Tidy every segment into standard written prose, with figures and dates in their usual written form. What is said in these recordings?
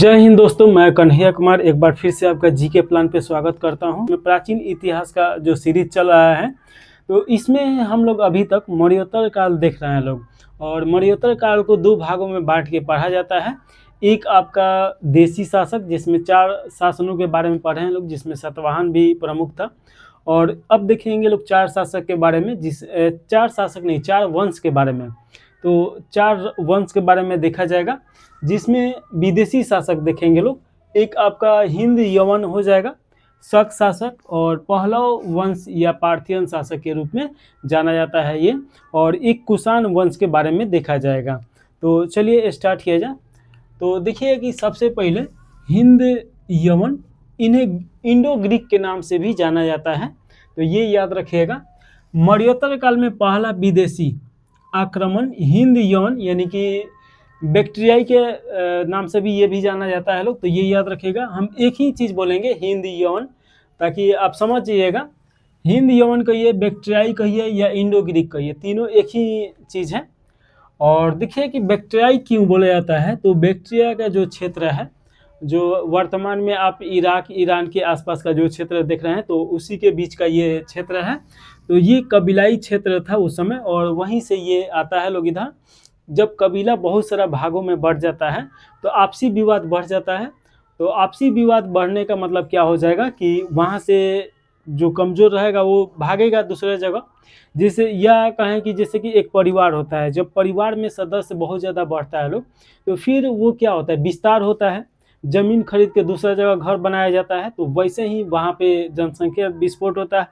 जय हिंद दोस्तों, मैं कन्हैया कुमार एक बार फिर से आपका जीके प्लान पे स्वागत करता हूं। मैं प्राचीन इतिहास का जो सीरीज चल रहा है तो इसमें हम लोग अभी तक मौर्योत्तर काल देख रहे हैं लोग। और मौर्योत्तर काल को दो भागों में बांट के पढ़ा जाता है। एक आपका देशी शासक जिसमें 4 शासनों के बारे में पढ़े हैं लोग, जिसमें सातवाहन भी प्रमुख था। और अब देखेंगे लोग 4 शासक के बारे में, 4 शासक नहीं, 4 वंश के बारे में। तो 4 वंश के बारे में देखा जाएगा, जिसमें विदेशी शासक देखेंगे लोग। एक आपका हिंद यवन हो जाएगा, शक शासक, और पहलव वंश या पार्थियन शासक के रूप में जाना जाता है ये। और एक कुषाण वंश के बारे में देखा जाएगा। तो चलिए स्टार्ट किया जाए। तो देखिए कि सबसे पहले हिंद यवन, इन्हें इंडो ग्रीक के नाम से भी जाना जाता है, तो ये याद रखिएगा। मौर्योत्तर काल में पहला विदेशी आक्रमण हिंद यवन यानी कि बैक्टीरियाई के नाम से भी ये भी जाना जाता है लोग, तो ये याद रखिएगा। हम एक ही चीज़ बोलेंगे हिंद यवन, ताकि आप समझ जाइएगा। हिंद यवन कहिए, बैक्टीरियाई कहिए या इंडो ग्रीक कहिए, तीनों एक ही चीज़ है। और देखिए कि बैक्टीरियाई क्यों बोला जाता है, तो बैक्टीरिया का जो क्षेत्र है, जो वर्तमान में आप इराक ईरान के आसपास का जो क्षेत्र देख रहे हैं, तो उसी के बीच का ये क्षेत्र है। तो ये कबीलाई क्षेत्र था उस समय, और वहीं से ये आता है लोग इधर। जब कबीला बहुत सारा भागों में बढ़ जाता है तो आपसी विवाद बढ़ जाता है। तो आपसी विवाद बढ़ने का मतलब क्या हो जाएगा कि वहाँ से जो कमज़ोर रहेगा वो भागेगा दूसरे जगह। जैसे या कहें कि जैसे कि एक परिवार होता है, जब परिवार में सदस्य बहुत ज़्यादा बढ़ता है लोग, तो फिर वो क्या होता है, विस्तार होता है, ज़मीन खरीद के दूसरा जगह घर बनाया जाता है। तो वैसे ही वहाँ पे जनसंख्या विस्फोट होता है।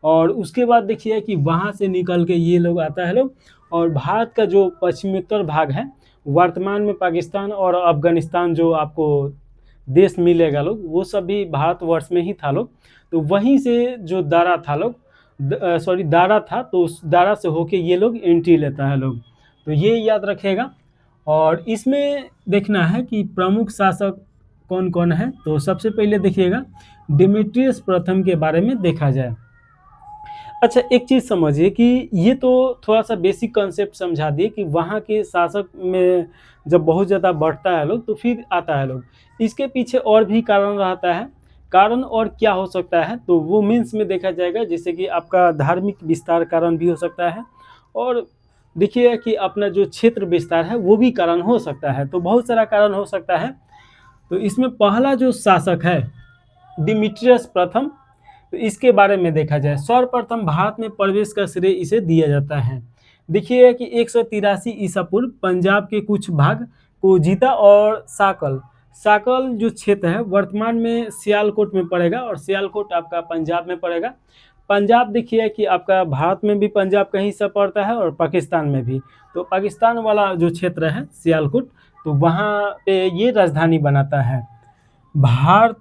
और उसके बाद देखिए कि वहाँ से निकल के ये लोग आता है लोग। और भारत का जो पश्चिमोत्तर भाग है, वर्तमान में पाकिस्तान और अफगानिस्तान जो आपको देश मिलेगा लोग, वो सब भी भारतवर्ष में ही था लोग। तो वहीं से जो दारा था लोग, दारा था, तो उस दारा से होके ये लोग एंट्री लेता है लोग। तो ये याद रखेगा। और इसमें देखना है कि प्रमुख शासक कौन कौन है। तो सबसे पहले देखिएगा डेमेट्रियस प्रथम के बारे में देखा जाए। अच्छा, एक चीज़ समझिए कि ये तो थोड़ा सा बेसिक कॉन्सेप्ट समझा दिए कि वहाँ के शासक में जब बहुत ज़्यादा बढ़ता है लोग तो फिर आता है लोग। इसके पीछे और भी कारण रहता है। कारण और क्या हो सकता है, तो वो मीन्स में देखा जाएगा। जैसे कि आपका धार्मिक विस्तार कारण भी हो सकता है, और देखिए कि अपना जो क्षेत्र विस्तार है वो भी कारण हो सकता है। तो बहुत सारा कारण हो सकता है। तो इसमें पहला जो शासक है डिमिट्रियस प्रथम, तो इसके बारे में देखा जाए। सर्वप्रथम भारत में प्रवेश का श्रेय इसे दिया जाता है। देखिए कि 183 ईसा पूर्व पंजाब के कुछ भाग को जीता, और साकल जो क्षेत्र है वर्तमान में सियालकोट में पड़ेगा, और सियालकोट आपका पंजाब में पड़ेगा। पंजाब देखिए कि आपका भारत में भी पंजाब का हिस्सा पड़ता है और पाकिस्तान में भी। तो पाकिस्तान वाला जो क्षेत्र है सियालकोट, तो वहाँ पे ये राजधानी बनाता है। भारत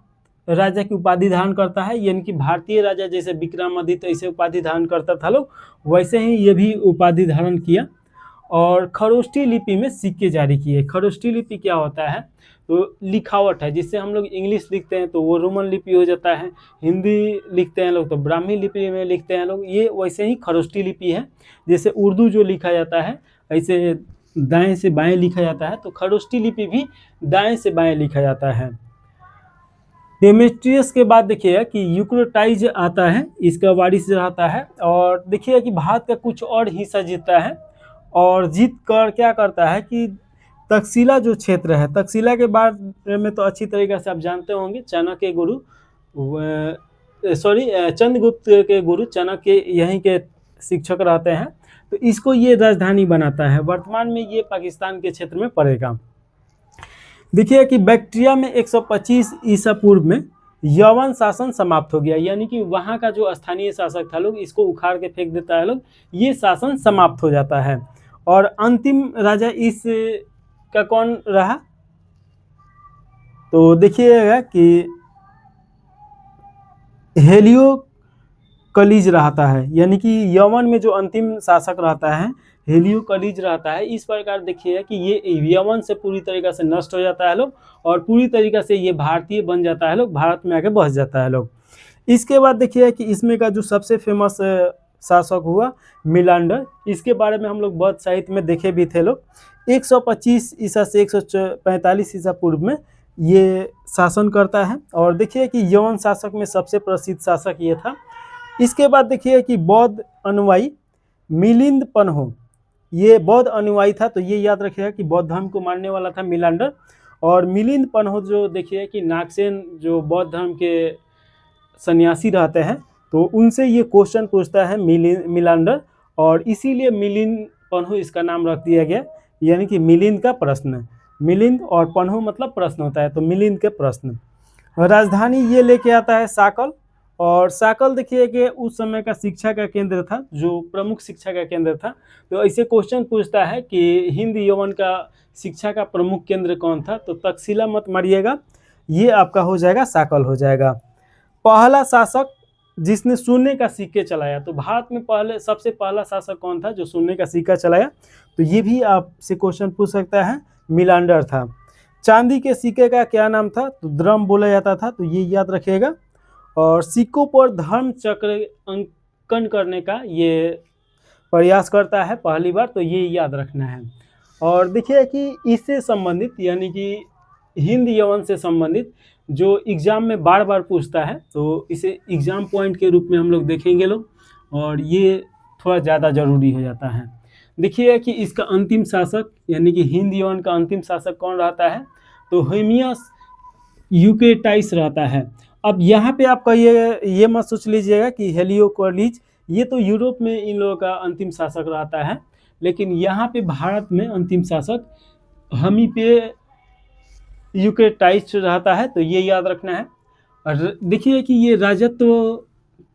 राजा की उपाधि धारण करता है, यानी कि भारतीय राजा जैसे विक्रमादित्य ऐसे उपाधि धारण करता था लोग, वैसे ही ये भी उपाधि धारण किया। और खरोष्ठी लिपि में सिक्के जारी किए। खरोष्ठी लिपि क्या होता है, तो लिखावट है, जिससे हम लोग इंग्लिश लिखते हैं तो वो रोमन लिपि हो जाता है, हिंदी लिखते हैं लोग तो ब्राह्मी लिपि में लिखते हैं लोग। ये वैसे ही खरोष्ठी लिपि है, जैसे उर्दू जो लिखा जाता है ऐसे दाएं से बाएं लिखा जाता है, तो खरोष्ठी लिपि भी दाएं से बाएं लिखा जाता है। डेमेट्रियस के बाद देखिए कि यूक्रोटाइज आता है, इसका वारिस रहता है। और देखिए कि भारत का कुछ और हिस्सा जीतता है, और जीत कर क्या करता है कि तक्षशिला जो क्षेत्र है, तक्षशिला के बारे में तो अच्छी तरीके से आप जानते होंगे। चाणक्य गुरु चंद्रगुप्त के गुरु चाणक्य यहीं के शिक्षक रहते हैं। तो इसको ये राजधानी बनाता है। वर्तमान में ये पाकिस्तान के क्षेत्र में पड़ेगा। देखिए कि बैक्ट्रिया में 125 ईसा पूर्व में यवन शासन समाप्त हो गया, यानी कि वहाँ का जो स्थानीय शासक था लोग, इसको उखाड़ के फेंक देता है लोग, ये शासन समाप्त हो जाता है। और अंतिम राजा इस का कौन रहा, तो देखिएगा कि हेलियोकलिज रहता है, यानी कि यवन में जो अंतिम शासक रहता है हेलियोकलिज रहता है। इस प्रकार देखिए कि ये यवन से पूरी तरीके से नष्ट हो जाता है लोग, और पूरी तरीके से ये भारतीय बन जाता है लोग, भारत में आके बस जाता है लोग। इसके बाद देखिए कि इसमें का जो सबसे फेमस शासक हुआ मिलांडर, इसके बारे में हम लोग बहुत साहित्य में देखे भी थे लोग। 125 ईसा से 145 ईसा पूर्व में ये शासन करता है। और देखिए कि यवन शासक में सबसे प्रसिद्ध शासक ये था। इसके बाद देखिए कि बौद्ध अनुयायी मिलिंद पन्हो, ये बौद्ध अनुयायी था, तो ये याद रखिएगा कि बौद्ध धर्म को मानने वाला था मिलांडर। और मिलिंद पन्हो जो देखिए कि नागसेन जो बौद्ध धर्म के सन्यासी रहते हैं, तो उनसे ये क्वेश्चन पूछता है मिलांडर, और इसीलिए मिलिंद पन्हो इसका नाम रख दिया गया, यानी कि मिलिंद का प्रश्न। मिलिंद और पन्हो मतलब प्रश्न होता है, तो मिलिंद के प्रश्न। राजधानी ये लेके आता है साकल, और साकल देखिए कि उस समय का शिक्षा का केंद्र था, जो प्रमुख शिक्षा का केंद्र था। तो ऐसे क्वेश्चन पूछता है कि हिंद यवन का शिक्षा का प्रमुख केंद्र कौन था, तो तक्षशिला मत मारिएगा, ये आपका हो जाएगा साकल हो जाएगा। पहला शासक जिसने सोने का सिक्के चलाया, तो भारत में पहले सबसे पहला शासक कौन था जो सोने का सिक्का चलाया, तो ये भी आपसे क्वेश्चन पूछ सकता है, मिलांडर था। चांदी के सिक्के का क्या नाम था, तो द्रम बोला जाता था, तो ये याद रखिएगा। और सिक्कों पर धर्म चक्र अंकन करने का ये प्रयास करता है पहली बार, तो ये याद रखना है। और देखिए कि इससे संबंधित यानी कि हिंद यवन से संबंधित जो एग्ज़ाम में बार बार पूछता है, तो इसे एग्ज़ाम पॉइंट के रूप में हम लोग देखेंगे लोग, और ये थोड़ा ज़्यादा ज़रूरी हो जाता है। देखिए कि इसका अंतिम शासक यानी कि हिंद यवन का अंतिम शासक कौन रहता है, तो हेमियस यूक्रेटाइस रहता है। अब यहाँ पे आपका ये मत सोच लीजिएगा कि हेलियोपोलिस, ये तो यूरोप में इन लोगों का अंतिम शासक रहता है, लेकिन यहाँ पे भारत में अंतिम शासक हमी पे यूक्रेटाइस रहता है, तो ये याद रखना है। और देखिए कि ये राजत्व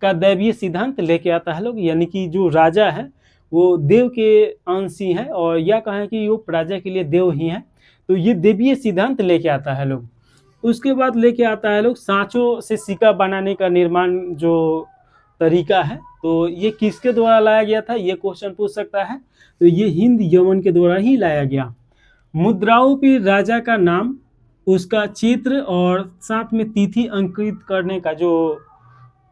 का दैवीय सिद्धांत लेके आता है लोग, यानी कि जो राजा है वो देव के अंश ही है, और या कहें कि वो प्रजा के लिए देव ही है, तो ये देवीय सिद्धांत लेके आता है लोग। उसके बाद लेके आता है लोग सांचों से सिक्का बनाने का निर्माण जो तरीका है, तो ये किसके द्वारा लाया गया था, ये क्वेश्चन पूछ सकता है, तो ये हिंद यवन के द्वारा ही लाया गया। मुद्राओं पर राजा का नाम, उसका चित्र और साथ में तिथि अंकित करने का जो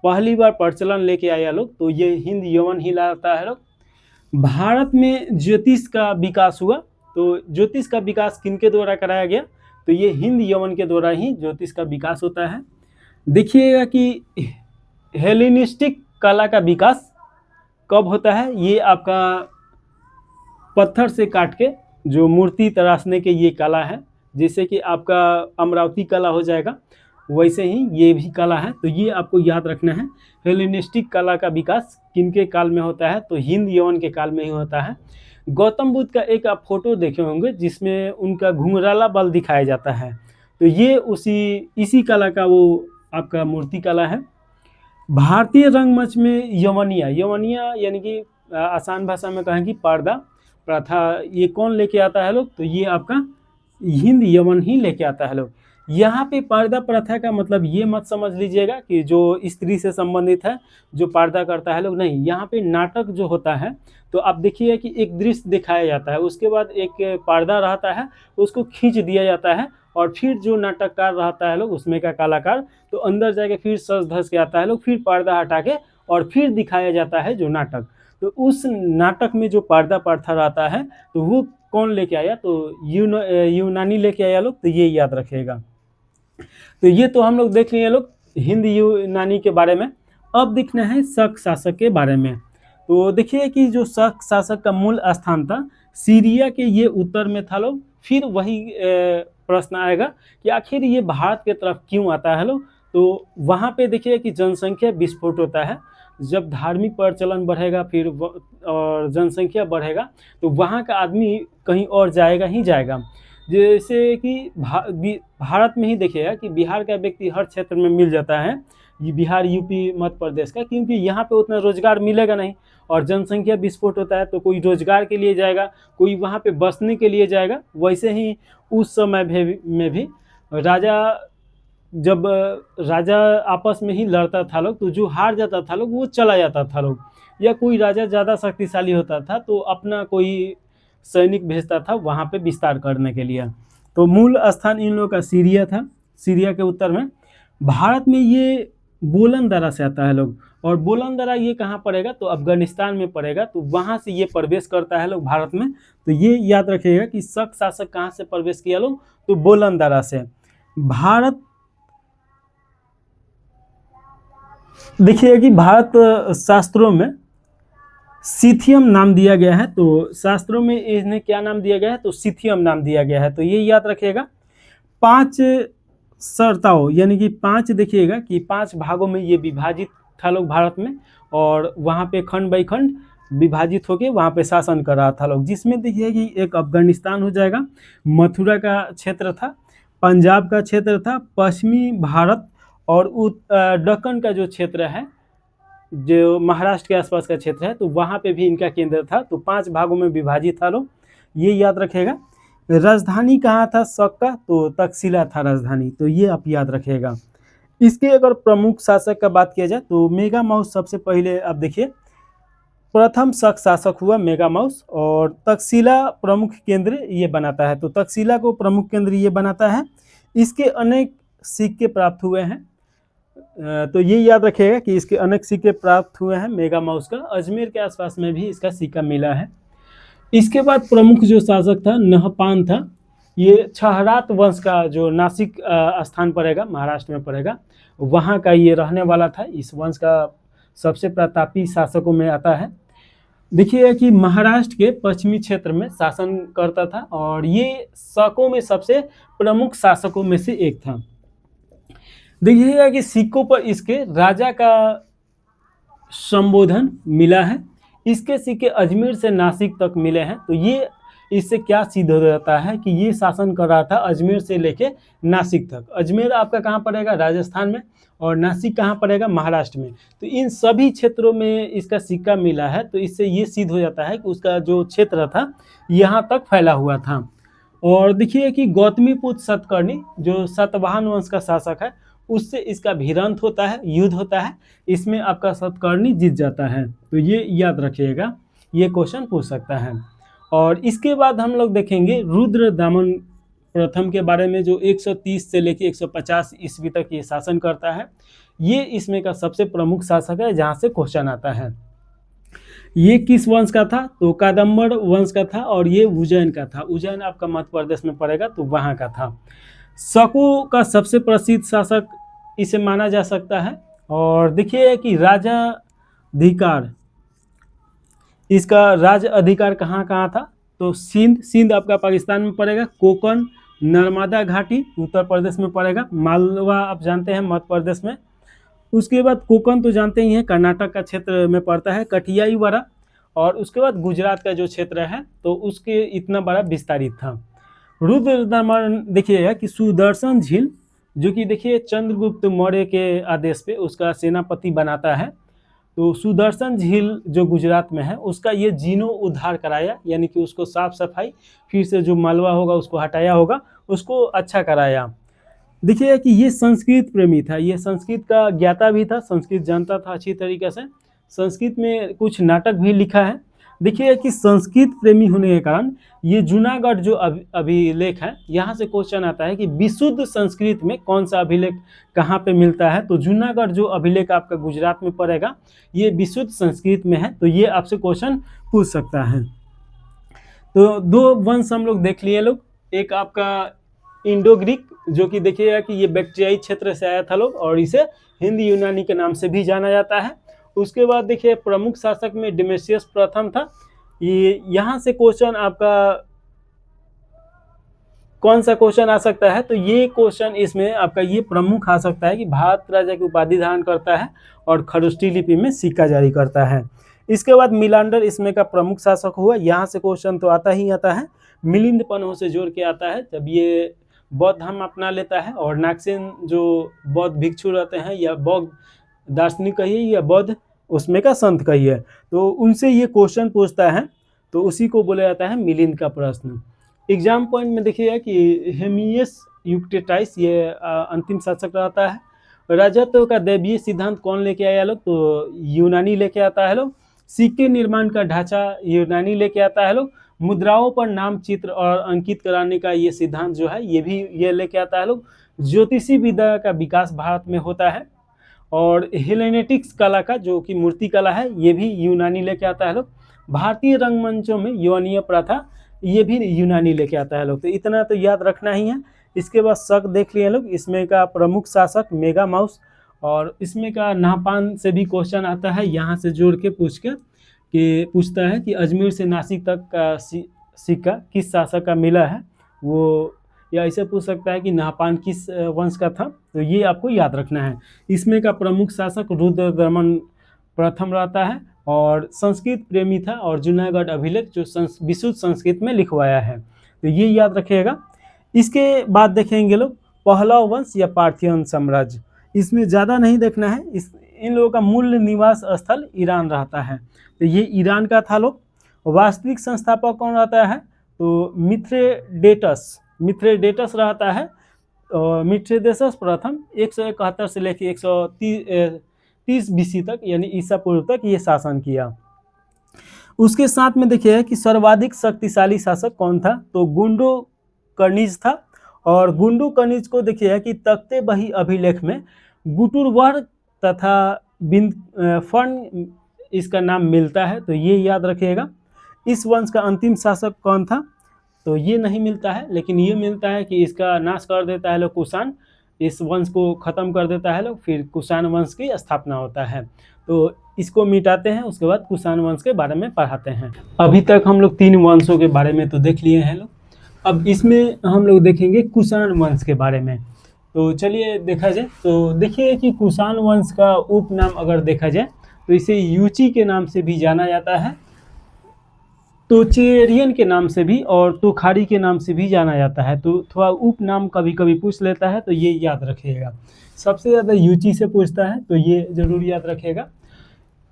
पहली बार प्रचलन लेके आया लोग, तो ये हिंद यवन ही लाता है लोग। भारत में ज्योतिष का विकास हुआ, तो ज्योतिष का विकास किनके द्वारा कराया गया, तो ये हिंद यवन के द्वारा ही ज्योतिष का विकास होता है। देखिएगा कि हेलेनिस्टिक कला का विकास कब होता है, ये आपका पत्थर से काट के जो मूर्ति तराशने के ये कला है, जैसे कि आपका अमरावती कला हो जाएगा, वैसे ही ये भी कला है, तो ये आपको याद रखना है। हेलेनिस्टिक कला का विकास किनके काल में होता है, तो हिंद यवन के काल में ही होता है। गौतम बुद्ध का एक आप फोटो देखे होंगे जिसमें उनका घुंघराला बाल दिखाया जाता है, तो ये इसी कला का वो आपका मूर्ति कला है। भारतीय रंगमंच में यवनिया यानी कि आसान भाषा में कहें कि पर्दा प्रथा, ये कौन लेके आता है लोग, तो ये आपका हिंद यवन ही लेके आता है लोग। यहाँ पे पर्दा प्रथा का मतलब ये मत समझ लीजिएगा कि जो स्त्री से संबंधित है जो पर्दा करता है लोग, नहीं। यहाँ पे नाटक जो होता है, तो आप देखिए कि एक दृश्य दिखाया जाता है, उसके बाद एक पर्दा रहता है, उसको खींच दिया जाता है, और फिर जो नाटककार रहता है लोग उसमें का कलाकार, तो अंदर जाके फिर सज धस के आता है लोग, फिर पर्दा हटा के और फिर दिखाया जाता है जो नाटक। तो उस नाटक में जो पर्दा प्रथा रहता है, तो वो कौन लेके आया, तो यूनानी लेके आया लोग, तो ये याद रखिएगा। तो ये तो हम लोग देख लिए लोग हिंद यूनानी के बारे में। अब देखना है शक शासक के बारे में। तो देखिए कि जो शक शासक का मूल स्थान था सीरिया के ये उत्तर में था लोग। फिर वही प्रश्न आएगा कि आखिर ये भारत के तरफ क्यों आता है लोग, तो वहाँ पे देखिए कि जनसंख्या विस्फोट होता है। जब धार्मिक प्रचलन बढ़ेगा फिर और जनसंख्या बढ़ेगा, तो वहाँ का आदमी कहीं और जाएगा ही जाएगा। जैसे कि भारत में ही देखिएगा कि बिहार का व्यक्ति हर क्षेत्र में मिल जाता है, ये बिहार यूपी मध्य प्रदेश का, क्योंकि यहाँ पे उतना रोजगार मिलेगा नहीं और जनसंख्या विस्फोट होता है, तो कोई रोजगार के लिए जाएगा, कोई वहाँ पे बसने के लिए जाएगा। वैसे ही उस समय में भी जब राजा आपस में ही लड़ता था लोग, तो जो हार जाता था लोग वो चला जाता था लोग, या कोई राजा ज़्यादा शक्तिशाली होता था तो अपना कोई सैनिक भेजता था वहाँ पे विस्तार करने के लिए। तो मूल स्थान इन लोगों का सीरिया था, सीरिया के उत्तर में। भारत में ये बोलंदरा से आता है लोग, और बोलंदरा ये कहाँ पड़ेगा, तो अफगानिस्तान में पड़ेगा, तो वहाँ से ये प्रवेश करता है लोग भारत में। तो ये याद रखिएगा कि शक शासक कहाँ से प्रवेश किया लोग, तो बोलंदरा से। भारत, देखिए कि भारत शास्त्रों में सिथियम नाम दिया गया है, तो शास्त्रों में इन्हें क्या नाम दिया गया है, तो सिथियम नाम दिया गया है। तो ये याद रखिएगा। 5 सरताओं यानी कि 5, देखिएगा कि 5 भागों में ये विभाजित था लोग भारत में, और वहाँ पे खंड बाई खंड विभाजित होके वहाँ पे शासन कर रहा था लोग, जिसमें देखिए कि एक अफगानिस्तान हो जाएगा, मथुरा का क्षेत्र था, पंजाब का क्षेत्र था, पश्चिमी भारत और दक्कन का जो क्षेत्र है, जो महाराष्ट्र के आसपास का क्षेत्र है, तो वहाँ पे भी इनका केंद्र था। तो 5 भागों में विभाजित था लोग, ये याद रखेगा। राजधानी कहाँ था शक का, तो तक्षशिला था राजधानी, तो ये आप याद रखिएगा। इसके अगर प्रमुख शासक का बात किया जाए तो मेगामाउस सबसे पहले आप देखिए प्रथम शक शासक हुआ मेगामाउस, और तक्षशिला प्रमुख केंद्र ये बनाता है, तो तक्षशिला को प्रमुख केंद्र ये बनाता है। इसके अनेक सिक्के प्राप्त हुए हैं, तो ये याद रखिएगा कि इसके अनेक सिक्के प्राप्त हुए हैं मेगामाउस का। अजमेर के आसपास में भी इसका सिक्का मिला है। इसके बाद प्रमुख जो शासक था नहपान था, ये छहरात वंश का जो नासिक स्थान पड़ेगा, महाराष्ट्र में पड़ेगा, वहाँ का ये रहने वाला था। इस वंश का सबसे प्रतापी शासकों में आता है। देखिए कि महाराष्ट्र के पश्चिमी क्षेत्र में शासन करता था, और ये शकों में सबसे प्रमुख शासकों में से एक था। देखिएगा कि सिक्कों पर इसके राजा का संबोधन मिला है। इसके सिक्के अजमेर से नासिक तक मिले हैं, तो ये इससे क्या सिद्ध हो जाता है कि ये शासन कर रहा था अजमेर से लेके नासिक तक। अजमेर आपका कहाँ पड़ेगा, राजस्थान में, और नासिक कहाँ पड़ेगा, महाराष्ट्र में। तो इन सभी क्षेत्रों में इसका सिक्का मिला है, तो इससे ये सिद्ध हो जाता है कि उसका जो क्षेत्र था यहाँ तक फैला हुआ था। और देखिए कि गौतमीपुत्र सतकर्णी जो सातवाहन वंश का शासक है, उससे इसका भिड़ंत होता है, युद्ध होता है, इसमें आपका सतकर्णी जीत जाता है। तो ये याद रखिएगा, ये क्वेश्चन पूछ सकता है। और इसके बाद हम लोग देखेंगे रुद्रदामन प्रथम के बारे में, जो 130 से लेकर 150 ईस्वी तक ये शासन करता है। ये इसमें का सबसे प्रमुख शासक है, जहाँ से क्वेश्चन आता है। ये किस वंश का था, तो कादम्बर वंश का था, और ये उज्जैन का था। उज्जैन आपका मध्य प्रदेश में पड़ेगा, तो वहाँ का था। शकों का सबसे प्रसिद्ध शासक इसे माना जा सकता है। और देखिए कि राजा अधिकार, इसका राज अधिकार कहाँ कहाँ था, तो सिंध आपका पाकिस्तान में पड़ेगा, कोकण नर्मदा घाटी उत्तर प्रदेश में पड़ेगा, मालवा आप जानते हैं मध्य प्रदेश में, उसके बाद कोकण तो जानते ही हैं कर्नाटक का क्षेत्र में पड़ता है, कठियाई वाला, और उसके बाद गुजरात का जो क्षेत्र है तो उसके इतना बड़ा विस्तारित था। रुद्रदामन देखिएगा कि सुदर्शन झील, जो कि देखिए चंद्रगुप्त मौर्य के आदेश पे उसका सेनापति बनाता है, तो सुदर्शन झील जो गुजरात में है उसका ये जीर्णोद्धार कराया, यानी कि उसको साफ सफाई, फिर से जो मालवा होगा उसको हटाया होगा, उसको अच्छा कराया। देखिए कि ये संस्कृत प्रेमी था, ये संस्कृत का ज्ञाता भी था, संस्कृत जानता था अच्छी तरीके से। संस्कृत में कुछ नाटक भी लिखा है। देखिए कि संस्कृत प्रेमी होने के कारण ये जूनागढ़ जो अभिलेख है, यहाँ से क्वेश्चन आता है कि विशुद्ध संस्कृत में कौन सा अभिलेख कहाँ पे मिलता है, तो जूनागढ़ जो अभिलेख आपका गुजरात में पड़ेगा, ये विशुद्ध संस्कृत में है, तो ये आपसे क्वेश्चन पूछ सकता है। तो 2 वंश हम लोग देख लिए लोग, एक आपका इंडो ग्रीक, जो कि देखिएगा कि ये बैक्ट्रियाई क्षेत्र से आया था लोग, और इसे हिंद यूनानी के नाम से भी जाना जाता है। उसके बाद देखिए प्रमुख शासक में डेमेट्रियस प्रथम था। ये यहाँ से क्वेश्चन आपका कौन सा क्वेश्चन आ सकता है, तो ये क्वेश्चन इसमें आपका ये प्रमुख आ सकता है कि भारत राजा की उपाधि धारण करता है और खरोष्ठी लिपि में सिक्का जारी करता है। इसके बाद मिलांडर इसमें का प्रमुख शासक हुआ। यहाँ से क्वेश्चन तो आता ही आता है, मिलिंद पन्हों से जोड़ के आता है, जब ये बौद्ध धर्म अपना लेता है, और नागसेन जो बौद्ध भिक्षु रहते हैं, या बौद्ध दार्शनिक कहिए या बौद्ध उसमें का संत कहिए, तो उनसे ये क्वेश्चन पूछता है, तो उसी को बोला जाता है मिलिंद का प्रश्न। एग्जाम पॉइंट में देखिएगा कि हेमियस यूक्टेटाइस ये अंतिम शासक रहता है। राजत्व का दैवीय सिद्धांत कौन लेके आया लोग, तो यूनानी लेके आता है लोग। सिक्के निर्माण का ढांचा यूनानी लेके आता है लोग। मुद्राओं पर नाम चित्र और अंकित कराने का ये सिद्धांत जो है ये भी ये लेके आता है लोग। ज्योतिषी विद्या का विकास भारत में होता है, और हेलेनेटिक्स कला का जो कि मूर्ति कला है ये भी यूनानी लेके आता है लोग। भारतीय रंगमंचों में यौनीय प्रथा ये भी यूनानी लेके आता है लोग। तो इतना तो याद रखना ही है इसके बाद शक देख लिए लोग, इसमें का प्रमुख शासक मेगा माउस, और इसमें का नाहपान से भी क्वेश्चन आता है, यहाँ से जोड़ के पूछता है कि अजमेर से नासिक तक का सिक्का किस शासक का मिला है वो, या ऐसे पूछ सकता है कि नाहपान किस वंश का था, तो ये आपको याद रखना है। इसमें का प्रमुख शासक रुद्रदमन प्रथम रहता है और संस्कृत प्रेमी था और जूनागढ़ अभिलेख जो विशुद्ध संस्कृत में लिखवाया है, तो ये याद रखिएगा। इसके बाद देखेंगे लोग पहलव वंश या पार्थियन साम्राज्य, इसमें ज़्यादा नहीं देखना है, इन लोगों का मूल निवास स्थल ईरान रहता है, तो ये ईरान का था लोग। वास्तविक संस्थापक कौन रहता है, तो मिथ्रेडेटस रहता है, और मिथ्रेडेटस प्रथम 171 से लेकर 130 BC तक यानी ईसा पूर्व तक ये शासन किया। उसके साथ में देखिए कि सर्वाधिक शक्तिशाली शासक कौन था, तो गुंडो कर्निज था, और गुंडू कर्निज को देखिए कि तख्ते बही अभिलेख में गुटुरवर्ग तथा फन इसका नाम मिलता है, तो ये याद रखिएगा। इस वंश का अंतिम शासक कौन था, तो ये नहीं मिलता है, लेकिन ये मिलता है कि इसका नाश कर देता है लोग कुषाण, इस वंश को ख़त्म कर देता है लोग, फिर कुषाण वंश की स्थापना होता है, तो इसको मिटाते हैं, उसके बाद कुषाण वंश के बारे में पढ़ाते हैं। अभी तक हम लोग 3 वंशों के बारे में तो देख लिए हैं लोग, अब इसमें हम लोग देखेंगे कुषाण वंश के बारे में। तो चलिए देखा जाए, तो देखिए कि कुषाण वंश का उपनाम अगर देखा जाए तो इसे यूची के नाम से भी जाना जाता है, तोचेरियन के नाम से भी और तोखारी के नाम से भी जाना जाता है, तो थोड़ा उपनाम कभी कभी पूछ लेता है, तो ये याद रखिएगा। सबसे ज़्यादा यूची से पूछता है, तो ये जरूर याद रखिएगा।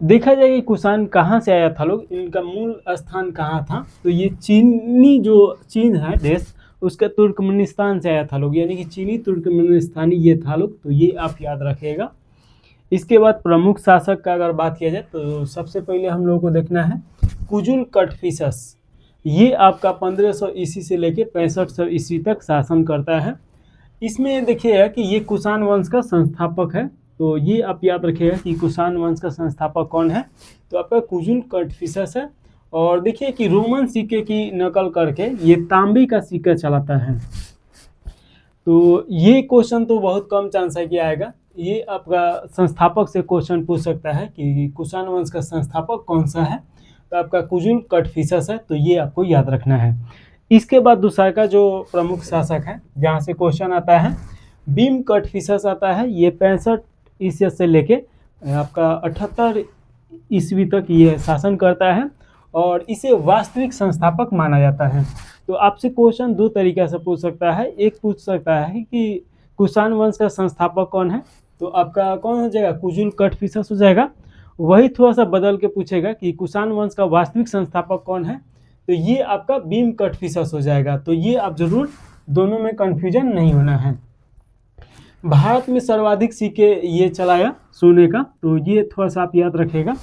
देखा जाए कि कुषाण कहाँ से आया था लोग, इनका मूल स्थान कहाँ था, तो ये चीन है देश, उसका तुर्कमेनिस्तान से आया था लोग, यानी कि चीनी तुर्कमेनिस्तानी ये था लोग, तो ये आप याद रखिएगा। इसके बाद प्रमुख शासक का अगर बात किया जाए तो सबसे पहले हम लोगों को देखना है कुजुल कटफिसस, ये आपका 1500 ईस्वी से लेकर 6500 ईस्वी तक शासन करता है। इसमें देखिएगा कि ये कुषाण वंश का संस्थापक है, तो ये आप याद रखिएगा कि कुषाण वंश का संस्थापक कौन है, तो आपका कुजुल कटफिसस है। और देखिए कि रोमन सिक्के की नकल करके ये तांबे का सिक्का चलाता है, तो ये क्वेश्चन तो बहुत कम चांस है कि आएगा, ये आपका संस्थापक से क्वेश्चन पूछ सकता है कि कुषाण वंश का संस्थापक कौन सा है, तो आपका कुजुल कटफिसस है, तो ये आपको याद रखना है। इसके बाद दूसरा का जो प्रमुख शासक है जहाँ से क्वेश्चन आता है भीम कटफिसस आता है, ये 65 ईस्वी से लेके आपका 78 ईस्वी तक ये शासन करता है और इसे वास्तविक संस्थापक माना जाता है। तो आपसे क्वेश्चन 2 तरीके से पूछ सकता है, एक पूछ सकता है कि कुषाण वंश का संस्थापक कौन है, तो आपका कौन हो जाएगा, कुजुल कटफिसस हो जाएगा। वही थोड़ा सा बदल के पूछेगा कि कुषाण वंश का वास्तविक संस्थापक कौन है, तो ये आपका भीम कटफिसस हो जाएगा। तो ये आप जरूर, दोनों में कन्फ्यूजन नहीं होना है। भारत में सर्वाधिक सिक्के ये चलाया सोने का, तो ये थोड़ा सा आप याद रखेगा।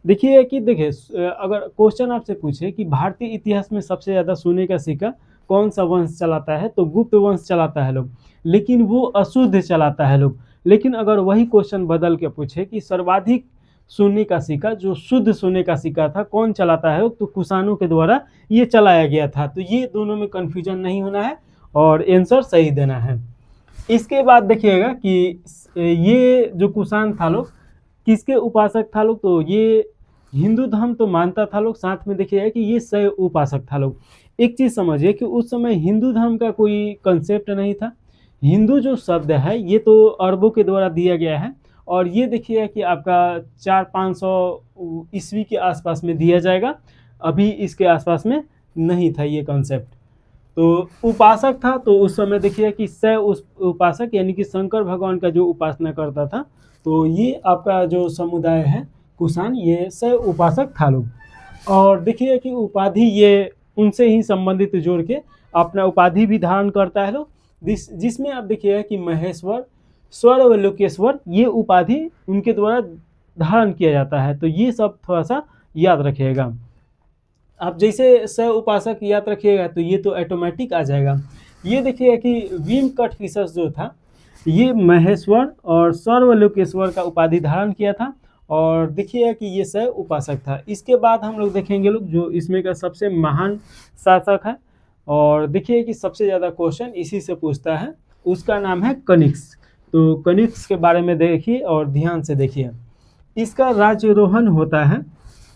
देखिए अगर क्वेश्चन आपसे पूछे कि भारतीय इतिहास में सबसे ज़्यादा सोने का सिक्का कौन सा वंश चलाता है, तो गुप्त वंश चलाता है लोग, लेकिन वो अशुद्ध चलाता है लोग। लेकिन अगर वही क्वेश्चन बदल के पूछे कि सर्वाधिक सोने का सिक्का, जो शुद्ध सोने का सिक्का था, कौन चलाता है, तो कुषाणों के द्वारा ये चलाया गया था। तो ये दोनों में कन्फ्यूजन नहीं होना है और आंसर सही देना है। इसके बाद देखिएगा कि ये जो कुषाण था लोग किसके उपासक था लोग, तो ये हिंदू धर्म तो मानता था लोग, साथ में देखिएगा कि ये शैव उपासक था लोग। एक चीज़ समझिए कि उस समय हिंदू धर्म का कोई कंसेप्ट नहीं था। हिंदू जो शब्द है ये तो अरबों के द्वारा दिया गया है, और ये देखिए कि आपका 400-500 ईस्वी के आसपास में दिया जाएगा, अभी इसके आसपास में नहीं था ये कॉन्सेप्ट। तो उपासक था, तो उस समय देखिए कि शैव उपासक यानी कि शंकर भगवान का जो उपासना करता था, तो ये आपका जो समुदाय है कुषाण, ये शैव उपासक था लोग। और देखिए कि उपाधि ये उनसे ही संबंधित जोड़ के अपना उपाधि भी धारण करता है लोग, जिसमें आप देखिएगा कि महेश्वर, स्वर व लोकेश्वर, ये उपाधि उनके द्वारा धारण किया जाता है। तो ये सब थोड़ा सा याद रखिएगा। आप जैसे शैव उपासक याद रखिएगा तो ये तो ऑटोमेटिक आ जाएगा। ये देखिएगा कि भीम कटफिसस जो था ये महेश्वर और सर्वलोकेश्वर का उपाधि धारण किया था, और देखिएगा कि ये शैव उपासक था। इसके बाद हम लोग देखेंगे लोग जो इसमें का सबसे महान शासक है, और देखिए कि सबसे ज़्यादा क्वेश्चन इसी से पूछता है, उसका नाम है कनिष्क। तो कनिष्क के बारे में देखिए और ध्यान से देखिए। इसका राज्यरोहण होता है,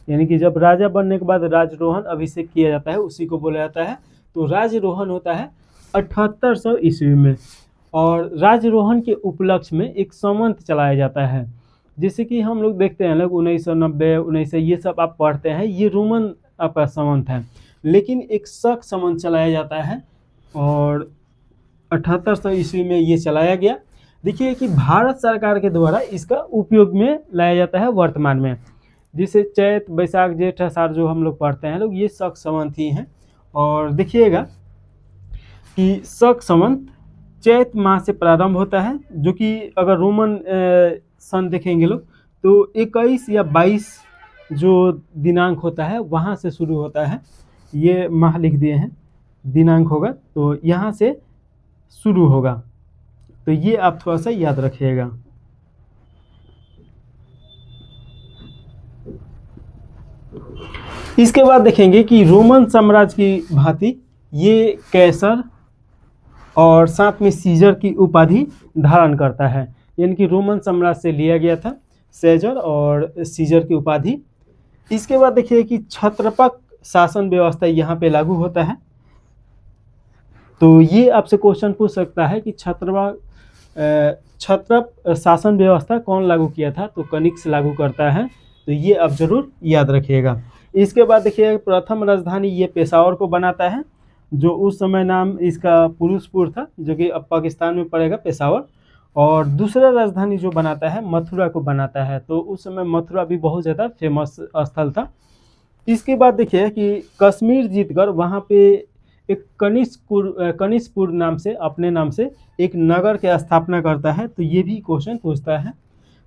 यानी कि जब राजा बनने के बाद राज्यरोहण अभिषेक किया जाता है, उसी को बोला जाता है। तो राज्यरोहण होता है 7800 ईस्वी में, और राज्यरोहण के उपलक्ष्य में एक संवत चलाया जाता है। जैसे कि हम लोग देखते हैं लोग 1990 1900 ये सब आप पढ़ते हैं, ये रोमन आपका संवत है, लेकिन एक शक संवत चलाया जाता है और 7800 ईस्वी में ये चलाया गया। देखिए कि भारत सरकार के द्वारा इसका उपयोग में लाया जाता है वर्तमान में, जिसे चैत बैसाख जेठ आषाढ़ जो हम लोग पढ़ते हैं लोग, ये शक संवत ही हैं। और देखिएगा कि शक संवत चैत माह से प्रारंभ होता है, जो कि अगर रोमन सन देखेंगे लोग तो 21 या 22 जो दिनांक होता है वहाँ से शुरू होता है। ये माह लिख दिए हैं, दिनांक होगा तो यहाँ से शुरू होगा, तो ये आप थोड़ा सा याद रखिएगा। इसके बाद देखेंगे कि रोमन साम्राज्य की भांति ये कैसर और साथ में सीजर की उपाधि धारण करता है, यानी कि रोमन साम्राज्य से लिया गया था सेजर और सीजर की उपाधि। इसके बाद देखिए कि छत्रपक शासन व्यवस्था यहाँ पे लागू होता है। तो ये आपसे क्वेश्चन पूछ सकता है कि छत्रप शासन व्यवस्था कौन लागू किया था, तो कनिष्क लागू करता है, तो ये आप जरूर याद रखिएगा। इसके बाद देखिए प्रथम राजधानी ये पेशावर को बनाता है, जो उस समय नाम इसका पुरुषपुर था, जो कि अब पाकिस्तान में पड़ेगा पेशावर। और दूसरा राजधानी जो बनाता है मथुरा को बनाता है, तो उस समय मथुरा भी बहुत ज़्यादा फेमस स्थल था। इसके बाद देखिए कि कश्मीर जीतकर वहाँ पे एक कनिष्कपुर नाम से, अपने नाम से एक नगर की स्थापना करता है, तो ये भी क्वेश्चन पूछता है।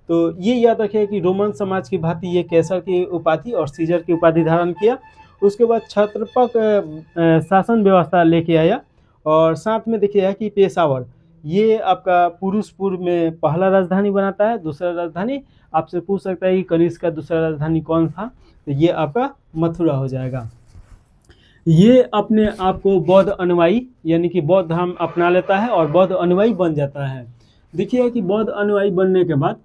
तो ये याद रखिए कि रोमन समाज की भांति ये कैसर की उपाधि और सीजर की उपाधि धारण किया। उसके बाद छत्रपक शासन व्यवस्था लेके आया, और साथ में देखिए कि पेशावर ये आपका पुरुषपुर में पहला राजधानी बनाता है। दूसरा राजधानी आपसे पूछ सकता है कि कनिष्क का दूसरा राजधानी कौन था, तो ये आपका मथुरा हो जाएगा। ये अपने आप को बौद्ध अनुयायी यानी कि बौद्ध धर्म अपना लेता है और बौद्ध अनुयायी बन जाता है। देखिए कि बौद्ध अनुयायी बनने के बाद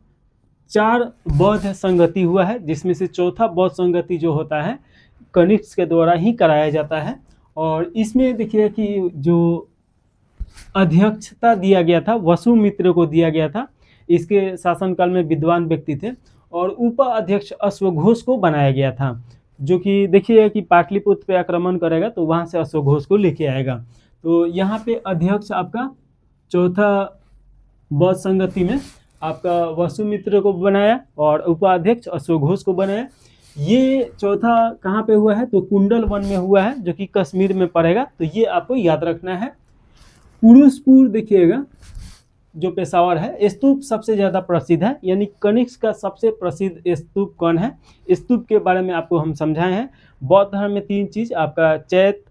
4 बौद्ध संगति हुआ है, जिसमें से चौथा बौद्ध संगति जो होता है कनिष्क के द्वारा ही कराया जाता है। और इसमें देखिए कि जो अध्यक्षता दिया गया था वसुमित्र को दिया गया था, इसके शासनकाल में विद्वान व्यक्ति थे, और उपाध्यक्ष अश्वघोष को बनाया गया था, जो कि देखिए कि पाटलिपुत्र पे आक्रमण करेगा तो वहाँ से अश्वघोष को लेके आएगा। तो यहाँ पे अध्यक्ष आपका चौथा बौद्ध संगति में आपका वसुमित्र को बनाया और उपाध्यक्ष अश्वघोष को बनाया। ये चौथा कहाँ पे हुआ है, तो कुंडल वन में हुआ है, जो कि कश्मीर में पड़ेगा, तो ये आपको याद रखना है। पुरुषपुर देखिएगा जो पेशावर है, स्तूप सबसे ज़्यादा प्रसिद्ध है, यानी कनिष्क का सबसे प्रसिद्ध स्तूप कौन है, स्तूप के बारे में आपको हम समझाए हैं। बौद्ध धर्म में 3 चीज़ आपका चैत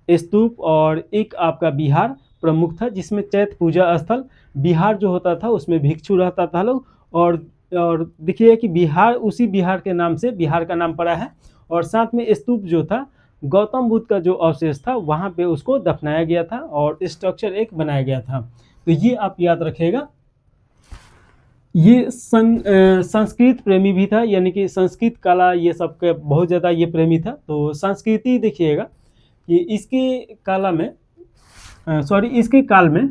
स्तूप और एक आपका विहार प्रमुख था, जिसमें चैत पूजा स्थल, विहार जो होता था उसमें भिक्षु रहता था लोग, और देखिए कि बिहार उसी बिहार के नाम से बिहार का नाम पड़ा है। और साथ में स्तूप जो था गौतम बुद्ध का जो अवशेष था वहाँ पे उसको दफनाया गया था और स्ट्रक्चर एक बनाया गया था, तो ये आप याद रखिएगा। ये संस्कृत प्रेमी भी था, यानी कि संस्कृत कला ये सब के बहुत ज़्यादा ये प्रेमी था। तो संस्कृति देखिएगा कि इसके काल में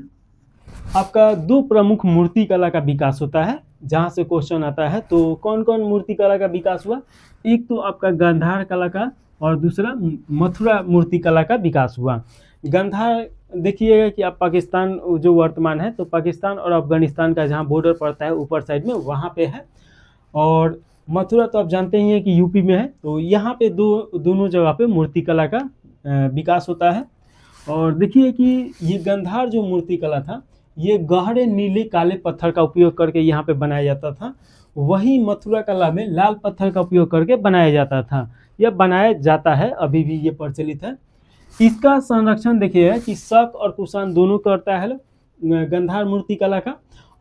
आपका 2 प्रमुख मूर्ति कला का विकास होता है, जहाँ से क्वेश्चन आता है। तो कौन कौन मूर्ति कला का विकास हुआ, एक तो आपका गांधार कला का और दूसरा मथुरा मूर्ति कला का विकास हुआ। गांधार देखिएगा कि आप पाकिस्तान जो वर्तमान है, तो पाकिस्तान और अफगानिस्तान का जहाँ बॉर्डर पड़ता है ऊपर साइड में वहाँ पे है, और मथुरा तो आप जानते ही हैं कि यूपी में है। तो यहाँ पे दोनों जगह पे मूर्ति कला का विकास होता है। और देखिए कि ये गांधार जो मूर्ति कला था ये गहरे नीले काले पत्थर का उपयोग करके यहाँ पे बनाया जाता था, वही मथुरा कला में लाल पत्थर का उपयोग करके बनाया जाता था, यह बनाया जाता है, अभी भी ये प्रचलित है। इसका संरक्षण देखिए कि शक और कुषाण दोनों करता है गांधार मूर्ति कला का,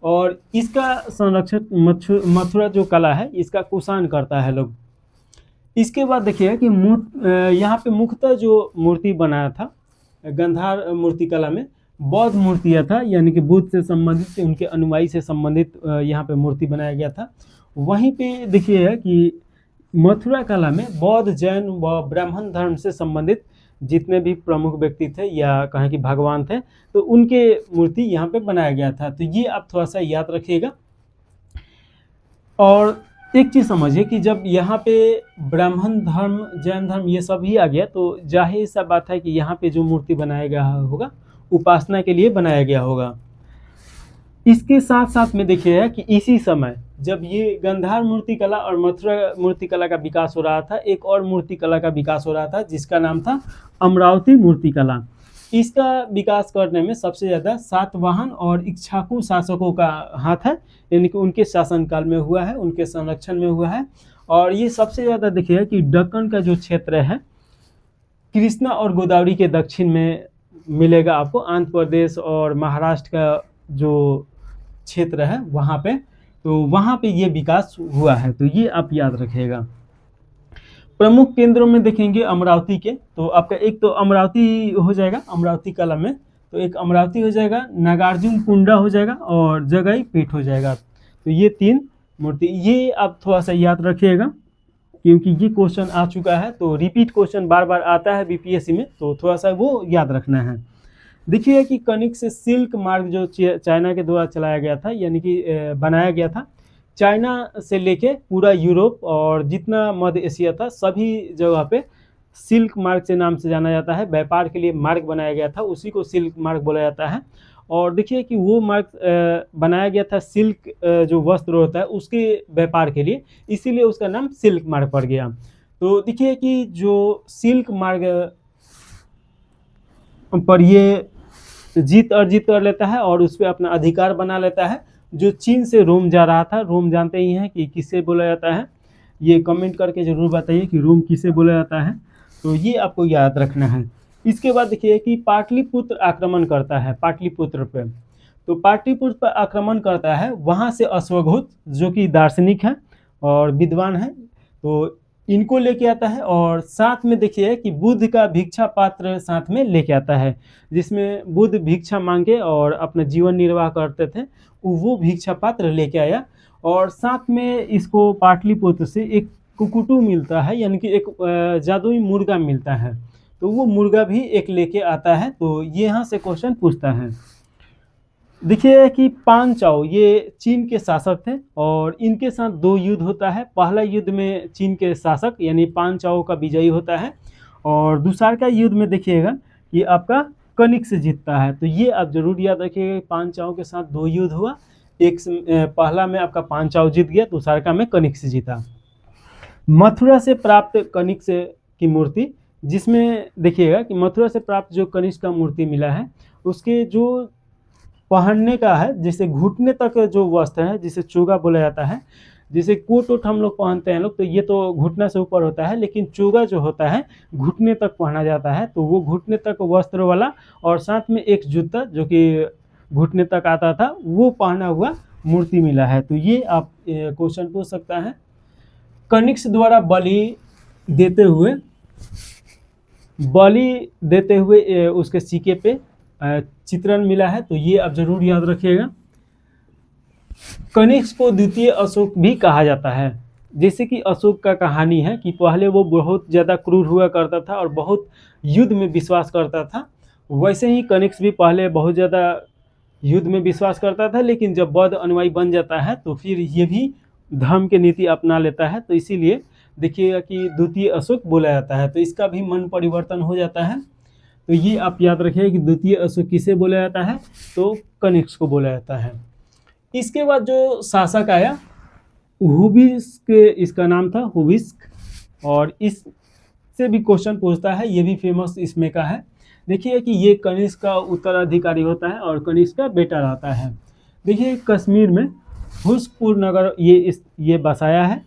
और इसका संरक्षण मथुरा जो कला है इसका कुषाण करता है लोग। इसके बाद देखिए कि यहाँ पे मुख्यतः जो मूर्ति बनाया था गंधार मूर्तिकला में बौद्ध मूर्तियाँ था, यानी कि बुद्ध से संबंधित, उनके अनुयायी से संबंधित यहाँ पे मूर्ति बनाया गया था। वहीं पे देखिए कि मथुरा कला में बौद्ध, जैन व ब्राह्मण धर्म से संबंधित जितने भी प्रमुख व्यक्ति थे या कहें कि भगवान थे, तो उनके मूर्ति यहाँ पे बनाया गया था। तो ये आप थोड़ा सा याद रखिएगा। और एक चीज़ समझिए कि जब यहाँ पे ब्राह्मण धर्म, जैन धर्म ये सब ही आ गया, तो जाहिर सा बात है कि यहाँ पे जो मूर्ति बनाया गया होगा उपासना के लिए बनाया गया होगा। इसके साथ साथ में देखिएगा कि इसी समय जब ये गंधार मूर्तिकला और मथुरा मूर्तिकला का विकास हो रहा था, एक और मूर्तिकला का विकास हो रहा था जिसका नाम था अमरावती मूर्तिकला। इसका विकास करने में सबसे ज़्यादा सातवाहन और इक्ष्वाकु शासकों का हाथ है, यानी कि उनके शासनकाल में हुआ है, उनके संरक्षण में हुआ है। और ये सबसे ज़्यादा देखिएगा कि दक्कन का जो क्षेत्र है, कृष्णा और गोदावरी के दक्षिण में मिलेगा आपको, आंध्र प्रदेश और महाराष्ट्र का जो क्षेत्र है वहाँ पे, तो वहाँ पे ये विकास हुआ है। तो ये आप याद रखिएगा। प्रमुख केंद्रों में देखेंगे अमरावती के, तो आपका एक तो अमरावती हो जाएगा, अमरावती कला में तो एक अमरावती हो जाएगा, नागार्जुन कुंडा हो जाएगा और जगाई पीठ हो जाएगा। तो ये 3 मूर्ति, ये आप थोड़ा सा याद रखिएगा क्योंकि ये क्वेश्चन आ चुका है, तो रिपीट क्वेश्चन बार बार आता है बीपीएससी में, तो थोड़ा सा वो याद रखना है। देखिए कि कनिष्क से सिल्क मार्ग जो चाइना के द्वारा चलाया गया था, यानी कि बनाया गया था, चाइना से लेके पूरा यूरोप और जितना मध्य एशिया था सभी जगह पे सिल्क मार्ग से नाम से जाना जाता है। व्यापार के लिए मार्ग बनाया गया था, उसी को सिल्क मार्ग बोला जाता है। और देखिए कि वो मार्ग बनाया गया था सिल्क जो वस्त्र होता है उसके व्यापार के लिए, इसीलिए उसका नाम सिल्क मार्ग पड़ गया। तो देखिए कि जो सिल्क मार्ग पर ये जीत अर्जित कर लेता है और उस पर अपना अधिकार बना लेता है, जो चीन से रोम जा रहा था। रोम जानते ही हैं कि किसे बोला जाता है, ये कमेंट करके ज़रूर बताइए कि रोम किसे बोला जाता है, तो ये आपको याद रखना है। इसके बाद देखिए कि पाटलिपुत्र आक्रमण करता है पाटलिपुत्र पे, तो पाटलिपुत्र पर आक्रमण करता है, वहाँ से अश्वघोष जो कि दार्शनिक हैं और विद्वान हैं, तो इनको लेके आता है। और साथ में देखिए कि बुद्ध का भिक्षा पात्र साथ में लेके आता है, जिसमें बुद्ध भिक्षा मांगे और अपना जीवन निर्वाह करते थे, वो भिक्षा पात्र लेके आया। और साथ में इसको पाटलिपुत्र से एक कुकुटू मिलता है, यानी कि एक जादुई मुर्गा मिलता है, तो वो मुर्गा भी एक लेके आता है। तो ये यहाँ से क्वेश्चन पूछता है। देखिए कि पान चाओ ये चीन के शासक थे और इनके साथ 2 युद्ध होता है। पहला युद्ध में चीन के शासक यानी पान चाओ का विजयी होता है, और दूसरा का युद्ध में देखिएगा कि आपका कनिष्क से जीतता है। तो ये आप जरूर याद रखिएगा, पान चाओ के साथ 2 युद्ध हुआ, एक पहला में आपका पान चाओ जीत गया, दूसरा का में कनिष्क से जीता। मथुरा से प्राप्त कनिष्क की मूर्ति, जिसमें देखिएगा कि मथुरा से प्राप्त जो कनिष्क का मूर्ति मिला है उसके जो पहनने का है, जैसे घुटने तक जो वस्त्र है जिसे चोगा बोला जाता है, जैसे कोट वोट हम लोग पहनते हैं लोग, तो ये तो घुटना से ऊपर होता है, लेकिन चोगा जो होता है घुटने तक पहना जाता है, तो वो घुटने तक वस्त्र वाला और साथ में एक जूता जो कि घुटने तक आता था वो पहना हुआ मूर्ति मिला है। तो ये आप क्वेश्चन पूछ सकता है। कनिष्क द्वारा बलि देते हुए उसके सिक्के पे चित्रण मिला है, तो ये आप जरूर याद रखिएगा। कनिष्क को द्वितीय अशोक भी कहा जाता है। जैसे कि अशोक का कहानी है कि पहले वो बहुत ज़्यादा क्रूर हुआ करता था और बहुत युद्ध में विश्वास करता था, वैसे ही कनिष्क भी पहले बहुत ज़्यादा युद्ध में विश्वास करता था, लेकिन जब बौद्ध अनुयायी बन जाता है तो फिर ये भी धर्म की नीति अपना लेता है, तो इसीलिए देखिएगा कि द्वितीय अशोक बोला जाता है। तो इसका भी मन परिवर्तन हो जाता है। तो ये आप याद रखिए कि द्वितीय अशोक किसे बोला जाता है, तो कनिष्क को बोला जाता है। इसके बाद जो शासक आया हुबिस्क, इसका नाम था हुबिस्क, और इससे भी क्वेश्चन पूछता है, ये भी फेमस इसमें का है। देखिए कि ये कनिष्क का उत्तराधिकारी होता है और कनिष्क का बेटा रहता है। देखिए कश्मीर में हुसपुर नगर ये बसाया है,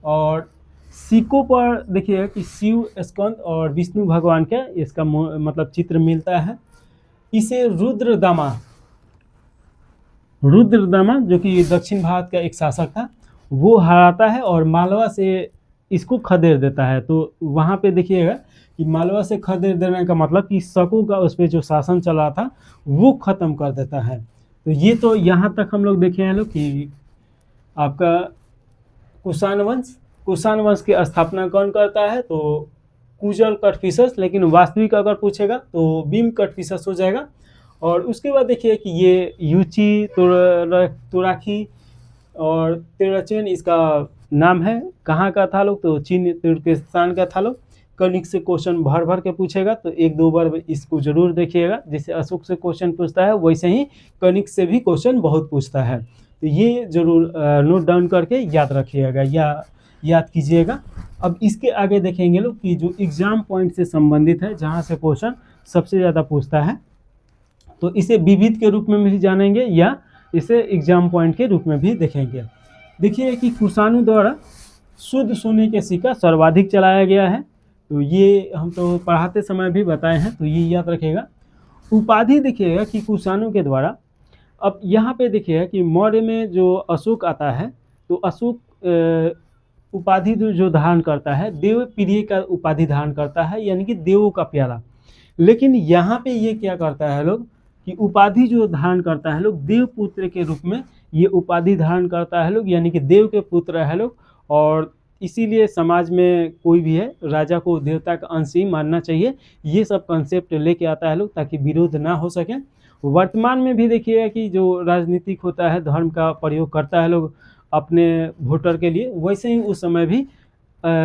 और सिक्कों पर देखिए कि शिव, स्कंद और विष्णु भगवान का इसका मतलब चित्र मिलता है। इसे रुद्रदामा जो कि दक्षिण भारत का एक शासक था, वो हराता है और मालवा से इसको खदेड़ देता है। तो वहाँ पे देखिएगा कि मालवा से खदेड़ देने का मतलब कि शकों का उस पर जो शासन चला था वो ख़त्म कर देता है। तो ये तो यहाँ तक हम लोग देखे हैं लोग कि आपका कुषाण वंश की स्थापना कौन करता है, तो कुशल कटफिसस, लेकिन वास्तविक अगर पूछेगा तो भीम कटफिसस हो जाएगा। और उसके बाद देखिए कि ये यूची तुराखी और तेराचेन इसका नाम है, कहाँ का था लोग, तो चीन तुर्किस्तान का था लोग। कनिक से क्वेश्चन भर भर के पूछेगा तो एक दो बार इसको जरूर देखिएगा। जैसे अशोक से क्वेश्चन पूछता है वैसे ही कनिक से भी क्वेश्चन बहुत पूछता है। तो ये जरूर नोट डाउन करके याद रखिएगा या याद कीजिएगा। अब इसके आगे देखेंगे लोग कि जो एग्जाम पॉइंट से संबंधित है, जहाँ से क्वेश्चन सबसे ज़्यादा पूछता है, तो इसे विविध के रूप में भी जानेंगे या इसे एग्जाम पॉइंट के रूप में भी देखेंगे। देखिए कि कुषाणों द्वारा शुद्ध सोने के सिक्का सर्वाधिक चलाया गया है, तो ये हम तो पढ़ाते समय भी बताए हैं, तो ये याद रखिएगा। उपाधि देखिएगा कि कुषाणों के द्वारा, अब यहाँ पे देखिएगा कि मौर्य में जो अशोक आता है तो अशोक उपाधि जो धारण करता है देव प्रिय का उपाधि धारण करता है, यानी कि देवों का प्यारा। लेकिन यहाँ पे ये क्या करता है लोग कि उपाधि जो धारण करता है लोग देव पुत्र के रूप में ये उपाधि धारण करता है लोग, यानी कि देव के पुत्र है लोग। और इसीलिए समाज में कोई भी है राजा को देवता का अंश ही मानना चाहिए। ये सब कंसेप्ट लेके आता है लोग ताकि विरोध ना हो सके। वर्तमान में भी देखिए कि जो राजनीतिक होता है धर्म का प्रयोग करता है लोग अपने वोटर के लिए, वैसे ही उस समय भी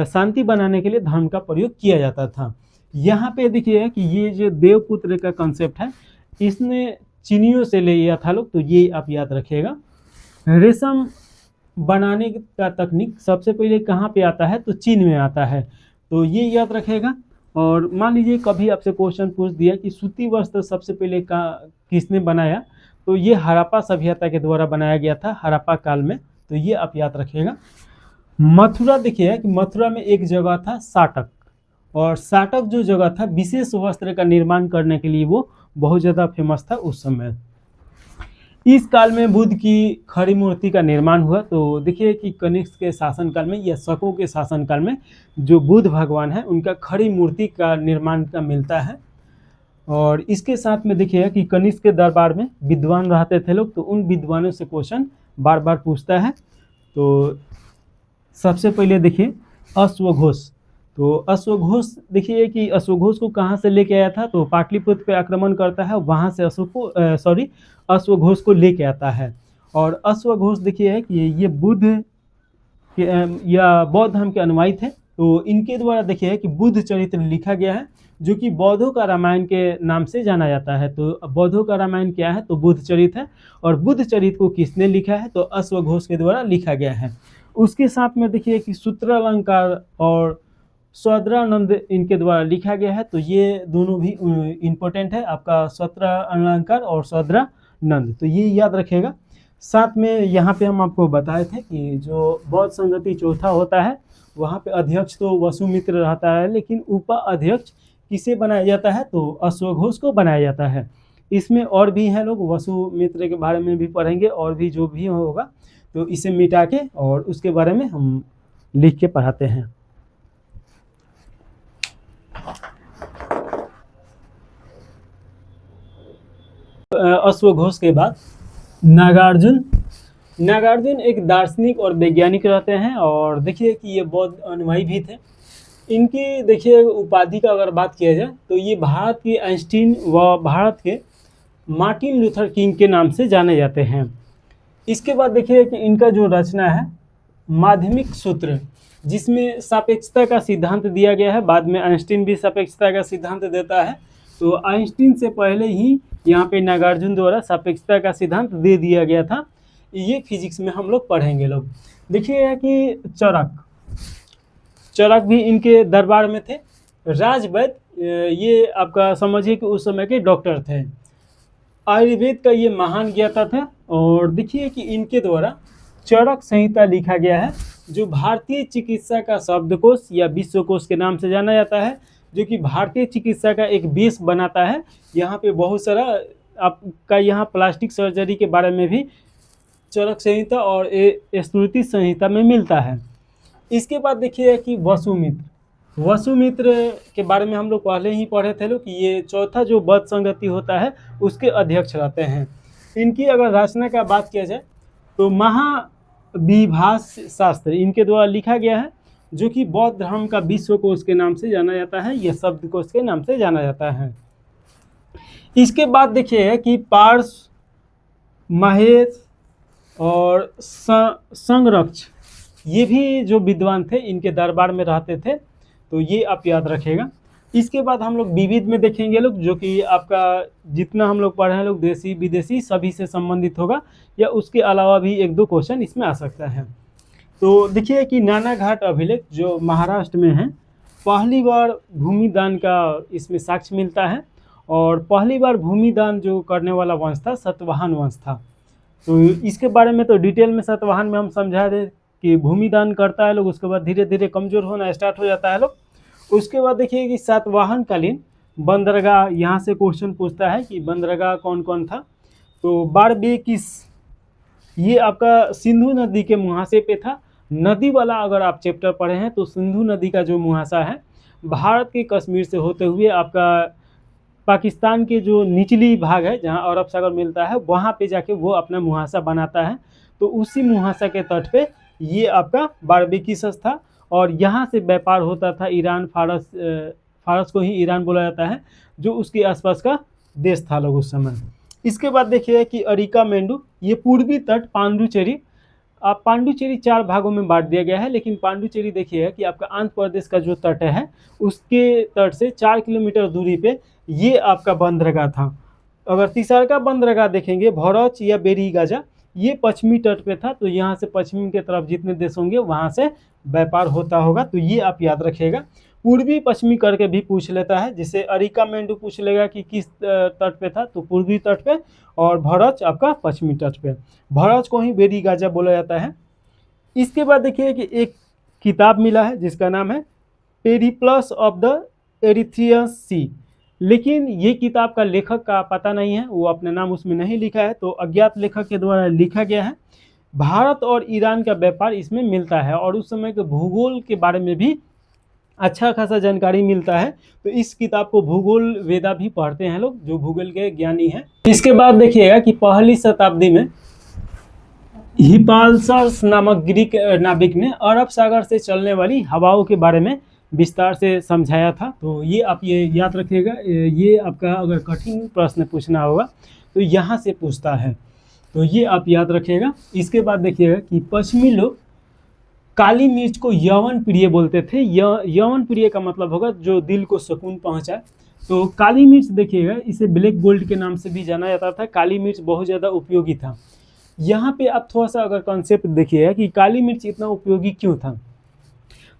शांति बनाने के लिए धर्म का प्रयोग किया जाता था। यहाँ पे देखिए कि ये जो देवपुत्र का कंसेप्ट है इसने चीनियों से ले लिया था लोग, तो ये आप याद रखिएगा। रेशम बनाने का तकनीक सबसे पहले कहाँ पे आता है, तो चीन में आता है, तो ये याद रखेगा। और मान लीजिए कभी आपसे क्वेश्चन पूछ दिया कि सूती वस्त्र सबसे पहले किसने बनाया, तो ये हड़प्पा सभ्यता के द्वारा बनाया गया था हड़प्पा काल में, तो ये आप याद रखिएगा। मथुरा देखिए कि मथुरा में एक जगह था साटक, और साटक जो जगह था विशेष वस्त्र का निर्माण करने के लिए वो बहुत ज़्यादा फेमस था उस समय। इस काल में बुद्ध की खड़ी मूर्ति का निर्माण हुआ। तो देखिए कि कनिष्क के शासनकाल में या शकों के शासनकाल में जो बुद्ध भगवान है उनका खड़ी मूर्ति का निर्माण का मिलता है। और इसके साथ में देखिए कि कनिष्क के दरबार में विद्वान रहते थे लोग, तो उन विद्वानों से क्वेश्चन बार बार पूछता है। तो सबसे पहले देखिए अश्वघोष, तो अश्वघोष देखिए कि अश्वघोष को कहाँ से लेके आया था, तो पाटलिपुत्र पे आक्रमण करता है, वहाँ से अश्वघोष को लेके आता है। और अश्वघोष देखिए कि ये बुद्ध के या बौद्ध धर्म के अनुयायी थे, तो इनके द्वारा देखिए कि बुद्ध चरित्र लिखा गया है जो कि बौद्धों का रामायण के नाम से जाना जाता है। तो बौद्धों का रामायण क्या है, तो बुद्ध चरित्र है, और बुद्ध चरित्र को किसने लिखा है, तो अश्वघोष के द्वारा लिखा गया है। उसके साथ में देखिए कि सूत्र अलंकार और सौद्रानंद इनके द्वारा लिखा गया है, तो ये दोनों भी इम्पोर्टेंट है आपका सूत्र अलंकार और सौद्रानंद, तो ये याद रखिएगा। साथ में यहाँ पे हम आपको बताए थे कि जो बौद्ध संगति चौथा होता है वहाँ पे अध्यक्ष तो वसुमित्र रहता है, लेकिन उपाध्यक्ष किसे बनाया जाता है, तो अश्वघोष को बनाया जाता है। इसमें और भी हैं लोग, वसुमित्र के बारे में भी पढ़ेंगे और भी जो भी होगा, तो इसे मिटा के और उसके बारे में हम लिख के पढ़ाते हैं। अश्वघोष के बाद नागार्जुन एक दार्शनिक और वैज्ञानिक रहते हैं, और देखिए कि ये बौद्ध अनुयायी भी थे। इनकी देखिए उपाधि का अगर बात किया जाए तो ये भारत के आइंस्टीन व भारत के मार्टिन लूथर किंग के नाम से जाने जाते हैं। इसके बाद देखिए कि इनका जो रचना है माध्यमिक सूत्र, जिसमें सापेक्षता का सिद्धांत दिया गया है। बाद में आइंस्टीन भी सापेक्षता का सिद्धांत देता है, तो आइंस्टीन से पहले ही यहाँ पे नागार्जुन द्वारा सापेक्षता का सिद्धांत दे दिया गया था। ये फिजिक्स में हम लोग पढ़ेंगे लोग। देखिए कि चरक भी इनके दरबार में थे। राजवैद्य ये आपका समझिए कि उस समय के डॉक्टर थे। आयुर्वेद का ये महान ज्ञाता था, और देखिए कि इनके द्वारा चरक संहिता लिखा गया है, जो भारतीय चिकित्सा का शब्दकोश या विश्वकोश के नाम से जाना जाता है, जो कि भारतीय चिकित्सा का एक बेस बनाता है। यहाँ पे बहुत सारा आपका यहाँ प्लास्टिक सर्जरी के बारे में भी चरक संहिता और स्तुति संहिता में मिलता है। इसके बाद देखिए कि वसुमित्र। वसुमित्र के बारे में हम लोग पहले ही पढ़े थे लोग कि ये चौथा जो वध संगति होता है उसके अध्यक्ष रहते हैं। इनकी अगर रचना का बात किया जाए तो महाविभाष शास्त्र इनके द्वारा लिखा गया है, जो कि बौद्ध धर्म का विश्वकोश के नाम से जाना जाता है, यह शब्दकोश के नाम से जाना जाता है। इसके बाद देखिए कि पार्स, महेश और संरक्ष ये भी जो विद्वान थे इनके दरबार में रहते थे, तो ये आप याद रखिएगा। इसके बाद हम लोग विविध में देखेंगे लोग, जो कि आपका जितना हम लोग पढ़े हैं लोग देसी विदेशी सभी से संबंधित होगा, या उसके अलावा भी 1-2 क्वेश्चन इसमें आ सकता है। तो देखिए कि नानाघाट अभिलेख जो महाराष्ट्र में है, पहली बार भूमिदान का इसमें साक्ष्य मिलता है, और पहली बार भूमिदान जो करने वाला वंश था सतवाहन वंश था। तो इसके बारे में तो डिटेल में सतवाहन में हम समझा दें कि भूमिदान करता है लोग, उसके बाद धीरे धीरे कमज़ोर होना स्टार्ट हो जाता है लोग। उसके बाद देखिए कि सातवाहन कालीन बंदरगाह, यहाँ से क्वेश्चन पूछता है कि बंदरगाह कौन कौन था। तो बारबेकिस ये आपका सिंधु नदी के मुहासे पे था। नदी वाला अगर आप चैप्टर पढ़े हैं तो सिंधु नदी का जो मुहासा है भारत के कश्मीर से होते हुए आपका पाकिस्तान के जो निचली भाग है जहाँ अरब सागर मिलता है वहाँ पे जाके वो अपना मुहासा बनाता है। तो उसी मुहासा के तट पे ये आपका बारबेकिस था, और यहाँ से व्यापार होता था ईरान, फारस को ही ईरान बोला जाता है, जो उसके आसपास का देश था लोग उस समय। इसके बाद देखिए कि अरिका मेंडू ये पूर्वी तट पांडुचेरी, आप पांडुचेरी 4 भागों में बांट दिया गया है, लेकिन पांडुचेरी देखिए कि आपका आंध्र प्रदेश का जो तट है उसके तट से 4 किलोमीटर दूरी पे ये आपका बंदरगाह था। अगर तीसरा बंदरगाह देखेंगे भौरच या बेरीगाजा, ये पश्चिमी तट पे था, तो यहाँ से पश्चिम के तरफ जितने देश होंगे वहाँ से व्यापार होता होगा, तो ये आप याद रखिएगा। पूर्वी पश्चिमी करके भी पूछ लेता है, जिसे अरिका मेंडू पूछ लेगा कि किस तट पे था, तो पूर्वी तट पे, और भौरच आपका पश्चिमी तट पे। भौरच को ही बेरीगाजा बोला जाता है। इसके बाद देखिए कि एक किताब मिला है जिसका नाम है पेरिप्लस ऑफ द एरिथ्रियन सी, लेकिन ये किताब का लेखक का पता नहीं है, वो अपने नाम उसमें नहीं लिखा है, तो अज्ञात लेखक के द्वारा लिखा गया है। भारत और ईरान का व्यापार इसमें मिलता है, और उस समय के भूगोल के बारे में भी अच्छा खासा जानकारी मिलता है। तो इस किताब को भूगोल वेदा भी पढ़ते हैं लोग जो भूगोल के ज्ञानी हैं। इसके बाद देखिएगा कि पहली शताब्दी में हिपालसर्स नामक ग्रीक नाविक ने अरब सागर से चलने वाली हवाओं के बारे में विस्तार से समझाया था। तो ये आप ये याद रखिएगा, ये आपका अगर कठिन प्रश्न पूछना होगा तो यहाँ से पूछता है, तो ये आप याद रखिएगा। इसके बाद देखिएगा कि पश्चिमी लोग काली मिर्च को यवन प्रिय बोलते थे। यवन प्रिय का मतलब होगा जो दिल को सुकून पहुँचाए। तो काली मिर्च देखिएगा, इसे ब्लैक गोल्ड के नाम से भी जाना जाता था। काली मिर्च बहुत ज़्यादा उपयोगी था। यहाँ पे आप थोड़ा सा अगर कॉन्सेप्ट देखिएगा कि काली मिर्च इतना उपयोगी क्यों था,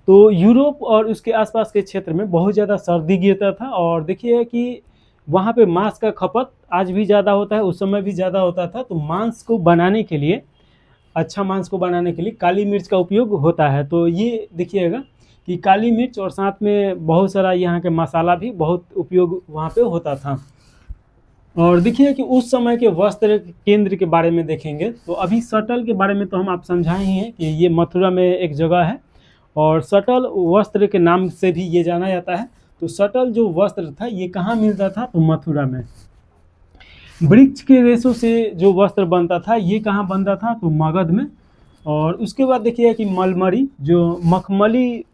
तो यूरोप और उसके आसपास के क्षेत्र में बहुत ज़्यादा सर्दी गिरता था, और देखिए कि वहाँ पे मांस का खपत आज भी ज़्यादा होता है, उस समय भी ज़्यादा होता था। तो मांस को बनाने के लिए, अच्छा मांस को बनाने के लिए काली मिर्च का उपयोग होता है। तो ये देखिएगा कि काली मिर्च और साथ में बहुत सारा यहाँ के मसाला भी बहुत उपयोग वहाँ पे होता था। और देखिए कि उस समय के वस्त्र केंद्र के बारे में देखेंगे तो अभी सटल के बारे में तो हम आप समझाए ही हैं कि ये मथुरा में एक जगह है, और सटल वस्त्र के नाम से भी ये जाना जाता है। तो सटल जो वस्त्र था ये कहाँ मिलता था, तो मथुरा में। वृक्ष के रेशों से जो वस्त्र बनता था ये कहाँ बनता था, तो मगध में। और उसके बाद देखिए कि मलमरी जो मखमली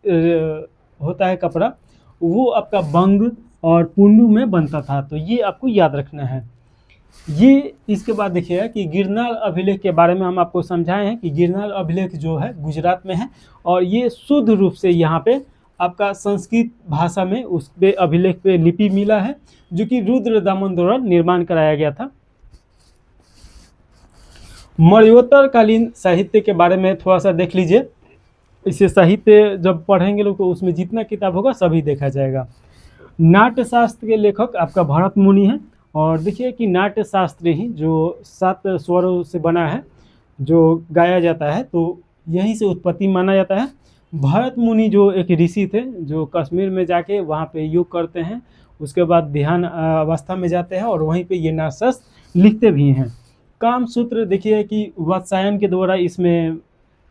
होता है कपड़ा, वो आपका बंग और पुंडू में बनता था। तो ये आपको याद रखना है ये। इसके बाद देखिएगा कि गिरनार अभिलेख के बारे में हम आपको समझाए हैं कि गिरनार अभिलेख जो है गुजरात में है, और ये शुद्ध रूप से यहाँ पे आपका संस्कृत भाषा में उस पे अभिलेख पे लिपि मिला है, जो कि रुद्र दामन द्वारा निर्माण कराया गया था। मर्योत्तर कालीन साहित्य के बारे में थोड़ा सा देख लीजिए। इसे साहित्य जब पढ़ेंगे लोग तो उसमें जितना किताब होगा सभी देखा जाएगा। नाट्यशास्त्र के लेखक आपका भरत मुनि है, और देखिए कि नाट्यशास्त्र ही जो 7 स्वरों से बना है जो गाया जाता है, तो यहीं से उत्पत्ति माना जाता है। भरत मुनि जो एक ऋषि थे जो कश्मीर में जाके वहाँ पे योग करते हैं, उसके बाद ध्यान अवस्था में जाते हैं, और वहीं पे ये नाट्यशास्त्र लिखते भी हैं। कामसूत्र देखिए कि वात्सायन के द्वारा इसमें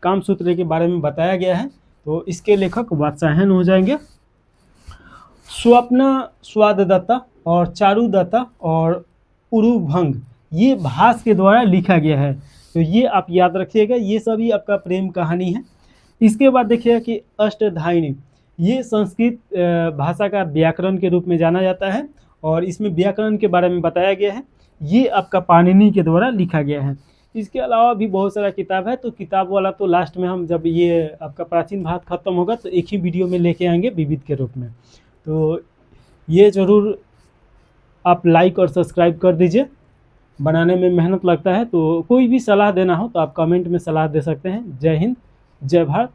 कामसूत्र के बारे में बताया गया है। तो इसके लेखक वात्सायन हो जाएंगे। स्वप्न स्वाददत्ता और चारुदत्ता और उरुभंग ये भास के द्वारा लिखा गया है। तो ये आप याद रखिएगा, ये सभी आपका प्रेम कहानी है। इसके बाद देखिएगा कि अष्टधायनी, ये संस्कृत भाषा का व्याकरण के रूप में जाना जाता है और इसमें व्याकरण के बारे में बताया गया है। ये आपका पाणिनि के द्वारा लिखा गया है। इसके अलावा भी बहुत सारा किताब है, तो किताब वाला तो लास्ट में हम जब ये आपका प्राचीन भारत खत्म होगा तो एक ही वीडियो में लेके आएंगे विविध के रूप में। तो ये ज़रूर आप लाइक और सब्सक्राइब कर दीजिए, बनाने में मेहनत लगता है। तो कोई भी सलाह देना हो तो आप कमेंट में सलाह दे सकते हैं। जय हिंद, जय भारत।